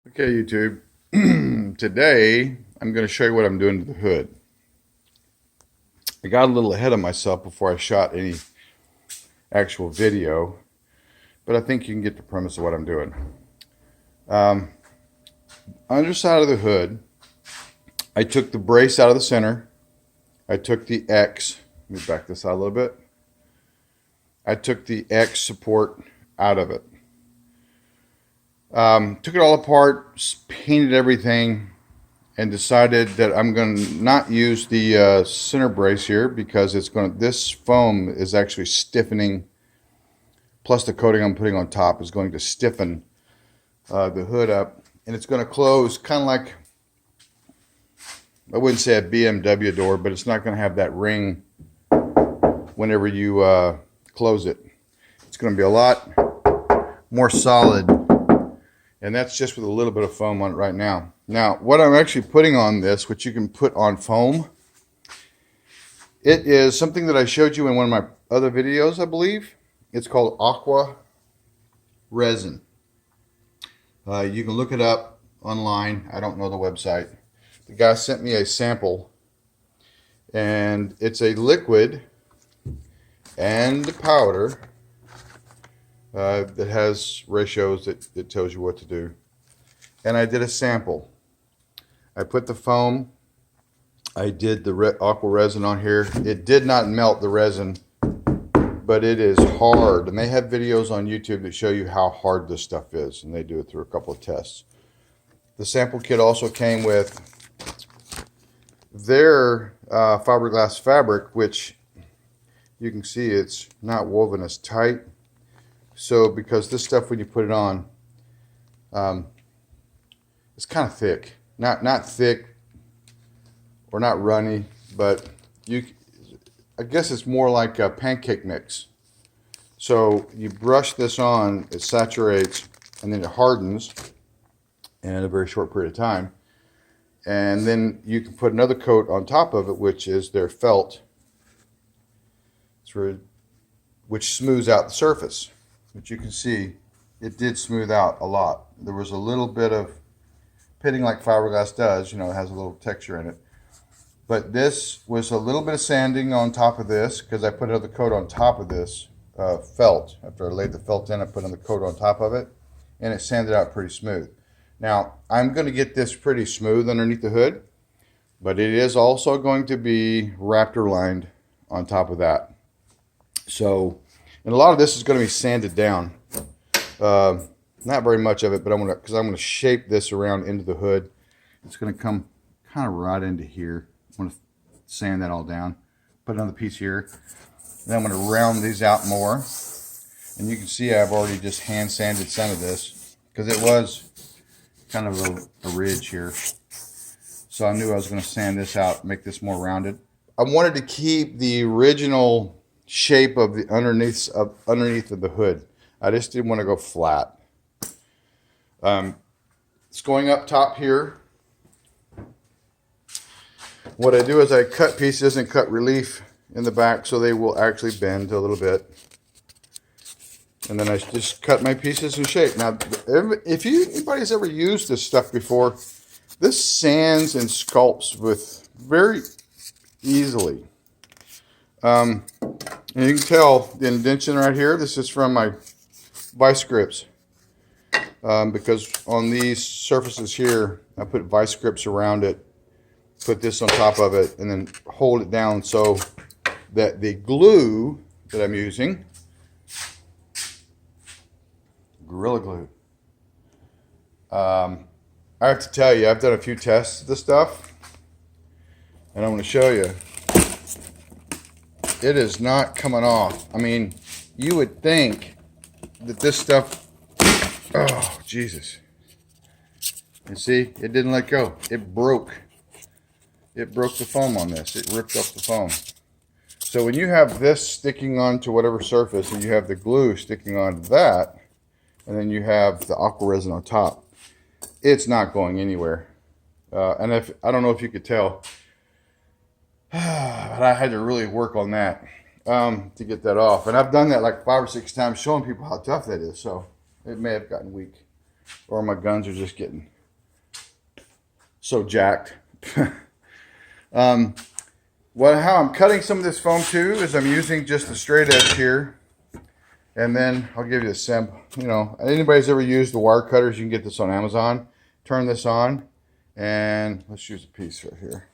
Okay, YouTube. Today, I'm going to show you what I'm doing to the hood. I got a little ahead of myself before I shot any actual video, but I think you can get the premise of what I'm doing. Underside of the hood, I took the brace out of the center. I took the X. Let me back this out a little bit. I took the X support out of it. Took it all apart, painted everything, and decided that I'm going to not use the center brace here because this foam is actually stiffening, plus the coating I'm putting on top is going to stiffen the hood up, and it's going to close kind of like, I wouldn't say a BMW door, but it's not going to have that ring whenever you close it. It's going to be a lot more solid, and that's just with a little bit of foam on it right now. Now, what I'm actually putting on this, which you can put on foam, it is something that I showed you in one of my other videos, I believe. It's called AQUA resin. You can look it up online. I don't know the website. The guy sent me a sample, and it's a liquid and a powder that has ratios that tells you what to do. And I did a sample. I put the foam, I did the aqua resin on here. It did not melt the resin, but it is hard. And they have videos on YouTube that show you how hard this stuff is, and they do it through a couple of tests. The sample kit also came with their fiberglass fabric, which you can see it's not woven as tight. So because this stuff, when you put it on, it's kind of thick. Not thick or not runny, but I guess it's more like a pancake mix. So you brush this on, it saturates, and then it hardens in a very short period of time. And then you can put another coat on top of it, which is their felt, which smooths out the surface. But you can see it did smooth out a lot. There was a little bit of pitting like fiberglass does, you know, it has a little texture in it. But this was a little bit of sanding on top of this because I put another coat on top of this felt. After I laid the felt in, I put another coat on top of it, and it sanded out pretty smooth. Now, I'm going to get this pretty smooth underneath the hood, but it is also going to be Raptor lined on top of that. So, and a lot of this is going to be sanded down. Not very much of it, but I'm going to shape this around into the hood. It's going to come kind of right into here. I'm going to sand that all down. Put another piece here. Then I'm going to round these out more. And you can see I've already just hand sanded some of this because it was kind of a ridge here. So I knew I was going to sand this out, make this more rounded. I wanted to keep the original shape of the underneath of the hood. I just didn't want to go flat. It's going up top here. What I do is I cut pieces and cut relief in the back so they will actually bend a little bit. And then I just cut my pieces in shape. Now, if anybody's ever used this stuff before, this sands and sculpts with very easily. And you can tell the indentation right here. This is from my vice grips. Because on these surfaces here, I put vice grips around it, put this on top of it, and then hold it down so that the glue that I'm using, Gorilla Glue, I have to tell you, I've done a few tests of this stuff, and I'm going to show you. It is not coming off. I mean, you would think that this stuff, oh, Jesus. You see, it didn't let go. It broke. It broke the foam on this. It ripped up the foam. So when you have this sticking onto whatever surface, and you have the glue sticking onto that, and then you have the aqua resin on top, it's not going anywhere. And I don't know if you could tell, but I had to really work on that to get that off. And I've done that like 5 or 6 times, showing people how tough that is. So it may have gotten weak. or my guns are just getting so jacked. How I'm cutting some of this foam too is I'm using just the straight edge here, and then I'll give you a sample. You know, anybody's ever used the wire cutters, you can get this on Amazon. Turn this on, and let's use a piece right here,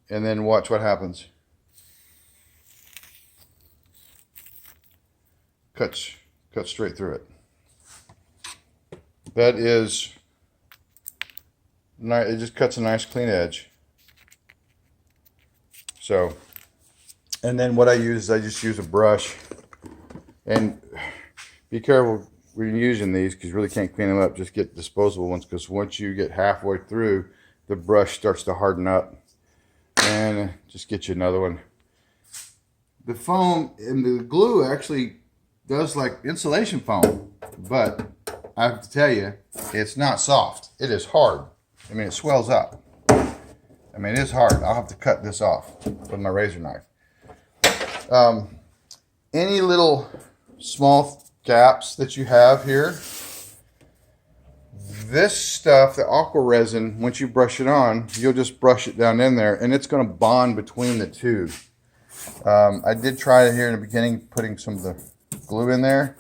and then watch what happens. Cut straight through it. That is nice. It just cuts a nice clean edge. So, and then what I use is I just use a brush, and be careful when you're using these because you really can't clean them up. Just get disposable ones, because once you get halfway through, the brush starts to harden up. And just get you another one. The foam and the glue actually does like insulation foam, but I have to tell you, it's not soft. It is hard. I mean, it swells up. I mean, it's hard. I'll have to cut this off with my razor knife. Any little small gaps that you have here, this stuff, the aqua resin, once you brush it on, you'll just brush it down in there, and it's going to bond between the two. I did try it here in the beginning, putting some of the glue in there.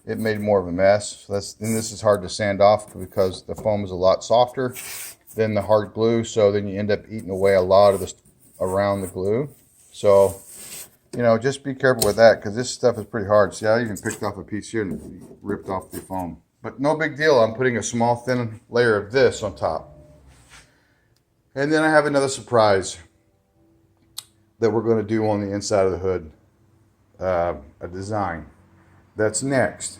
It made more of a mess. So and this is hard to sand off because the foam is a lot softer than the hard glue. So then you end up eating away a lot of this around the glue. So, you know, just be careful with that, because this stuff is pretty hard. See, I even picked off a piece here and ripped off the foam. But no big deal. I'm putting a small thin layer of this on top. And then I have another surprise that we're going to do on the inside of the hood. A design. That's next.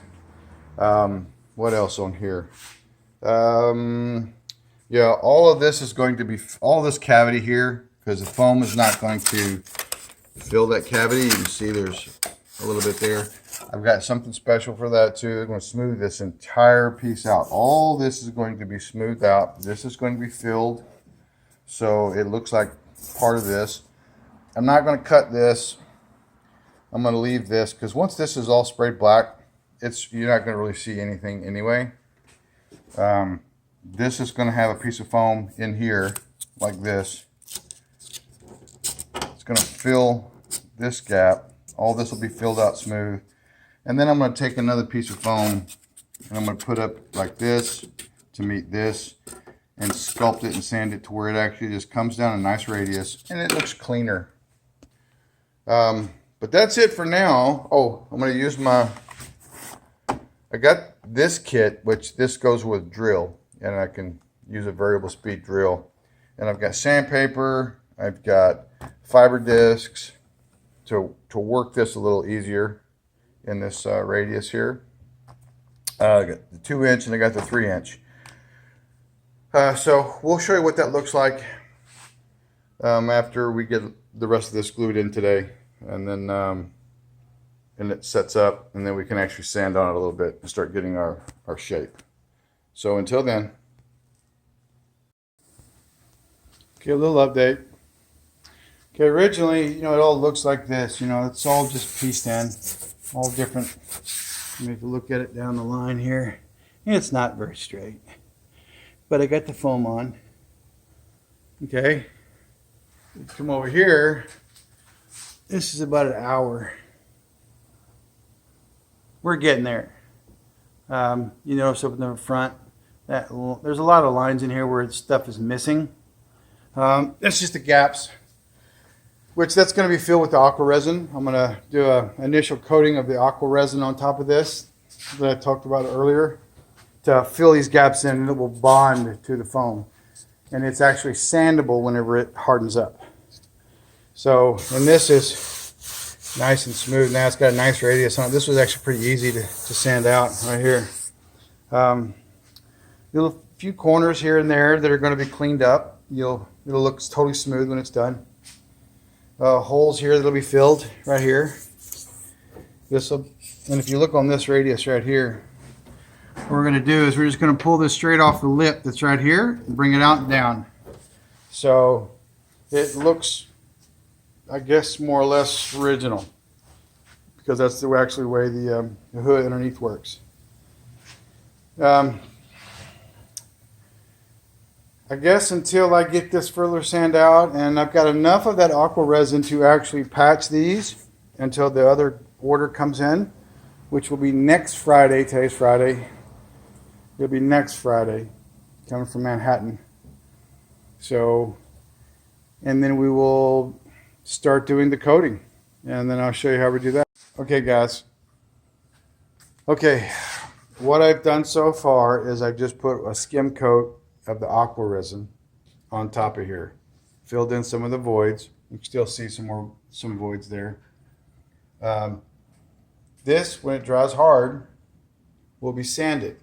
What else on here? Yeah, all of this is going to be, all this cavity here, because the foam is not going to fill that cavity. You can see there's a little bit there. I've got something special for that too. I'm going to smooth this entire piece out. All this is going to be smoothed out. This is going to be filled, so it looks like part of this. I'm not going to cut this. I'm going to leave this, because once this is all sprayed black, you're not going to really see anything anyway. This is going to have a piece of foam in here like this. It's going to fill this gap. All this will be filled out smooth. And then I'm going to take another piece of foam and I'm going to put up like this to meet this, and sculpt it and sand it to where it actually just comes down a nice radius and it looks cleaner. But that's it for now. Oh, I'm going to use I got this kit, which this goes with drill, and I can use a variable speed drill. And I've got sandpaper, I've got fiber discs to work this a little easier in this radius here. I got the 2-inch and I got the 3-inch. So we'll show you what that looks like after we get the rest of this glued in today, and then and it sets up, and then we can actually sand on it a little bit and start getting our shape. So until then, okay, a little update. Okay, originally, you know, it all looks like this. You know, it's all just pieced in, all different. I mean, if you look at it down the line here, it's not very straight. But I got the foam on. Okay, come over here. This is about an hour. We're getting there. You notice up in the front that there's a lot of lines in here where stuff is missing. That's just the gaps, which that's going to be filled with the aqua resin. I'm going to do an initial coating of the aqua resin on top of this that I talked about earlier to fill these gaps in, and it will bond to the foam. And it's actually sandable whenever it hardens up. So, and this is nice and smooth now. It's got a nice radius on it. This was actually pretty easy to sand out right here. A few corners here and there that are going to be cleaned up. It'll look totally smooth when it's done. Holes here that'll be filled right here. And if you look on this radius right here, what we're going to do is we're just going to pull this straight off the lip that's right here and bring it out and down. So it looks, I guess, more or less original, because that's the way the way the hood underneath works. Um, I guess until I get this further sand out, and I've got enough of that aqua resin to actually patch these until the other order comes in, which will be next Friday. Today's Friday. It'll be next Friday, coming from Manhattan. So, and then we will start doing the coating, and then I'll show you how we do that. Okay, guys. Okay, what I've done so far is I've just put a skim coat of the aqua resin on top of here, filled in some of the voids. You can still see some voids there. This, when it dries hard, will be sanded.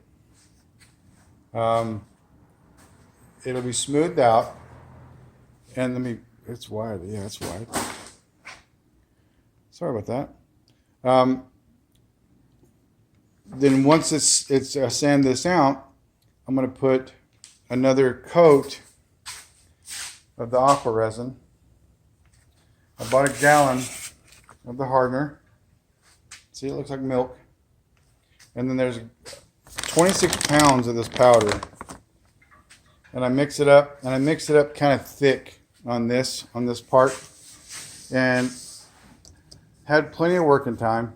It'll be smoothed out, and it's wide. Yeah, it's wide. Sorry about that. Then once I sand this out, I'm going to put another coat of the aqua resin. I bought a gallon of the hardener. See, it looks like milk. And then there's 26 pounds of this powder. And I mix it up, kind of thick on this part. And had plenty of working time.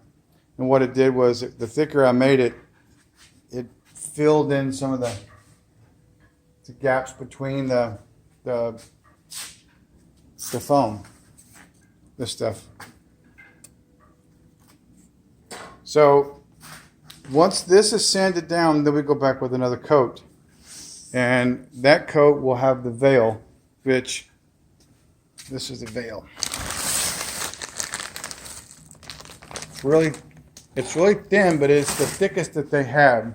And what it did was, the thicker I made it, it filled in some of the gaps between the foam, this stuff. So once this is sanded down, then we go back with another coat, and that coat will have the veil, which this is the veil. It's really thin, but it's the thickest that they have.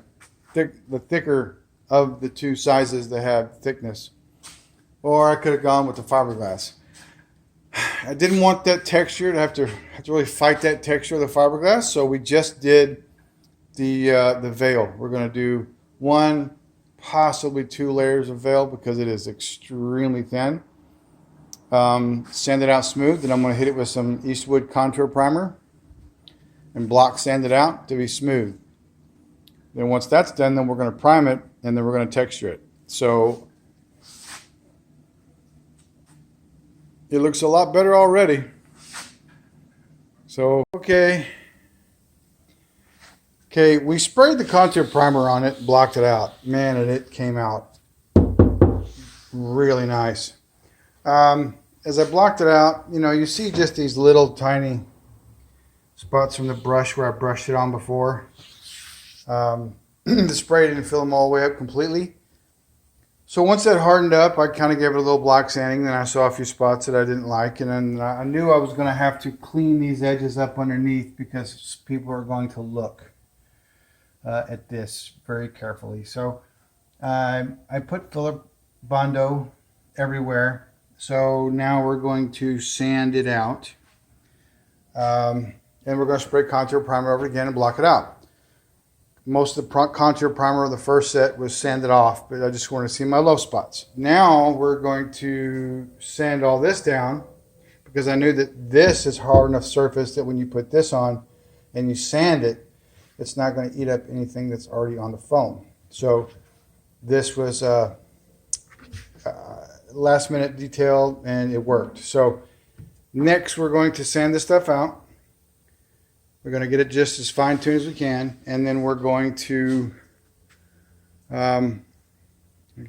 The thicker of the two sizes that have thickness. Or I could have gone with the fiberglass. I didn't want that texture to have to really fight that texture of the fiberglass, so we just did the veil. We're going to do 1, possibly 2 layers of veil because it is extremely thin. Sand it out smooth, then I'm going to hit it with some EASTWOOD contour primer and block sand it out to be smooth. Then once that's done, then we're going to prime it, and then we're going to texture it. So it looks a lot better already. So, okay, we sprayed the contour primer on it, blocked it out. Man, and it came out really nice. As I blocked it out, you see just these little tiny spots from the brush where I brushed it on before. The spray didn't fill them all the way up completely. So once that hardened up, I kind of gave it a little block sanding. Then I saw a few spots that I didn't like. And then I knew I was going to have to clean these edges up underneath because people are going to look at this very carefully. So I put filler Bondo everywhere. So now we're going to sand it out. And we're going to spray contour primer over it again and block it out. Most of the contour primer of the first set was sanded off, but I just wanted to see my low spots. Now we're going to sand all this down because I knew that this is hard enough surface that when you put this on and you sand it, it's not going to eat up anything that's already on the foam. So this was a last minute detail and it worked. So next we're going to sand this stuff out. We're going to get it just as fine-tuned as we can, and then we're going to get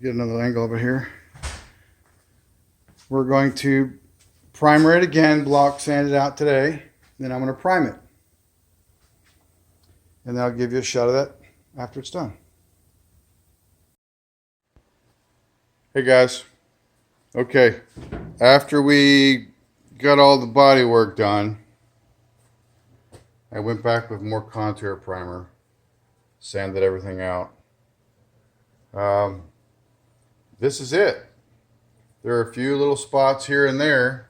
another angle over here. We're going to primer it again, block sand it out today. Then I'm going to prime it. And then I'll give you a shot of that after it's done. Hey guys. Okay, after we got all the body work done, I went back with more contour primer, sanded everything out. This is it. There are a few little spots here and there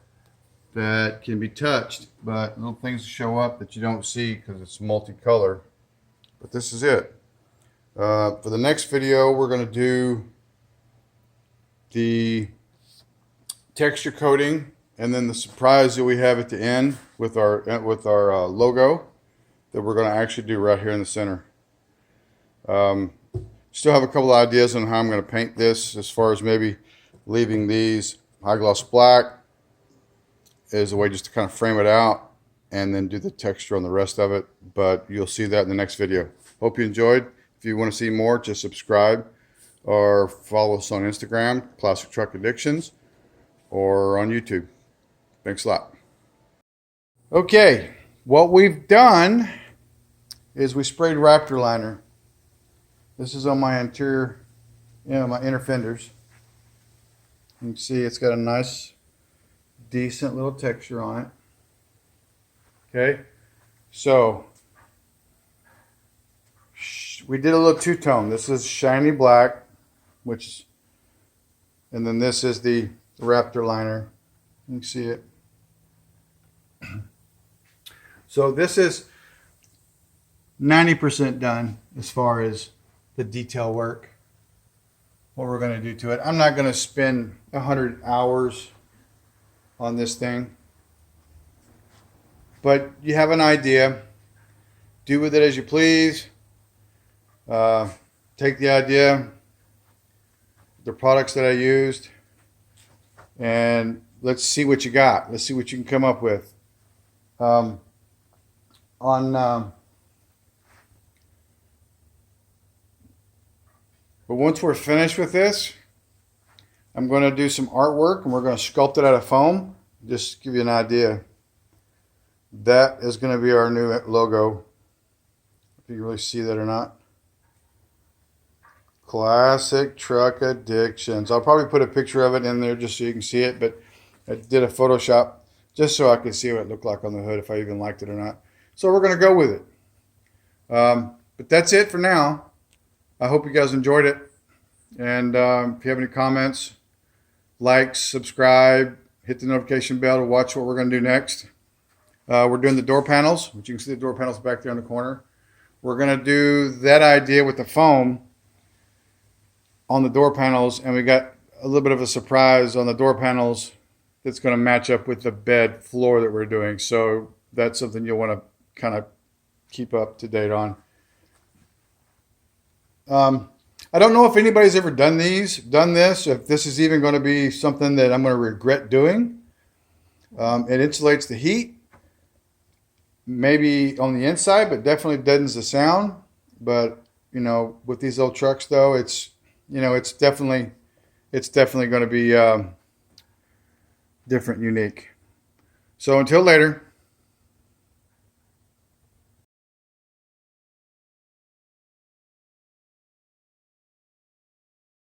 that can be touched, but little things show up that you don't see because it's multicolor. But this is it. For the next video, we're going to do the texture coating, and then the surprise that we have at the end with our logo that we're going to actually do right here in the center. Still have a couple of ideas on how I'm going to paint this, as far as maybe leaving these high gloss black as a way just to kind of frame it out and then do the texture on the rest of it. But you'll see that in the next video. Hope you enjoyed. If you want to see more, just subscribe or follow us on Instagram, Plastic Truck Addictions, or on YouTube. Thanks a lot. Okay, what we've done is we sprayed Raptor liner. This is on my interior, my inner fenders. You can see it's got a nice, decent little texture on it. Okay, so we did a little two-tone. This is shiny black, and then this is the Raptor liner. You can see it. So this is 90% done as far as the detail work, what we're going to do to it. I'm not going to spend 100 hours on this thing, but you have an idea. Do with it as you please. Take the idea, the products that I used, and let's see what you got. Let's see what you can come up with. But once we're finished with this, I'm going to do some artwork and we're going to sculpt it out of foam. Just to give you an idea. That is going to be our new logo. If you really see that or not. Classic Truck Addictions. I'll probably put a picture of it in there just so you can see it, but I did a Photoshop just so I could see what it looked like on the hood, if I even liked it or not. So we're going to go with it. But that's it for now. I hope you guys enjoyed it. And if you have any comments, like, subscribe, hit the notification bell to watch what we're going to do next. We're doing the door panels, which you can see the door panels back there in the corner. We're going to do that idea with the foam on the door panels, and we got a little bit of a surprise on the door panels that's going to match up with the bed floor that we're doing. So that's something you'll want to kind of keep up to date on. I don't know if anybody's ever done this, if this is even going to be something that I'm going to regret doing. It insulates the heat, maybe on the inside, but definitely deadens the sound. But, with these old trucks though, it's definitely going to be different, unique. So until later.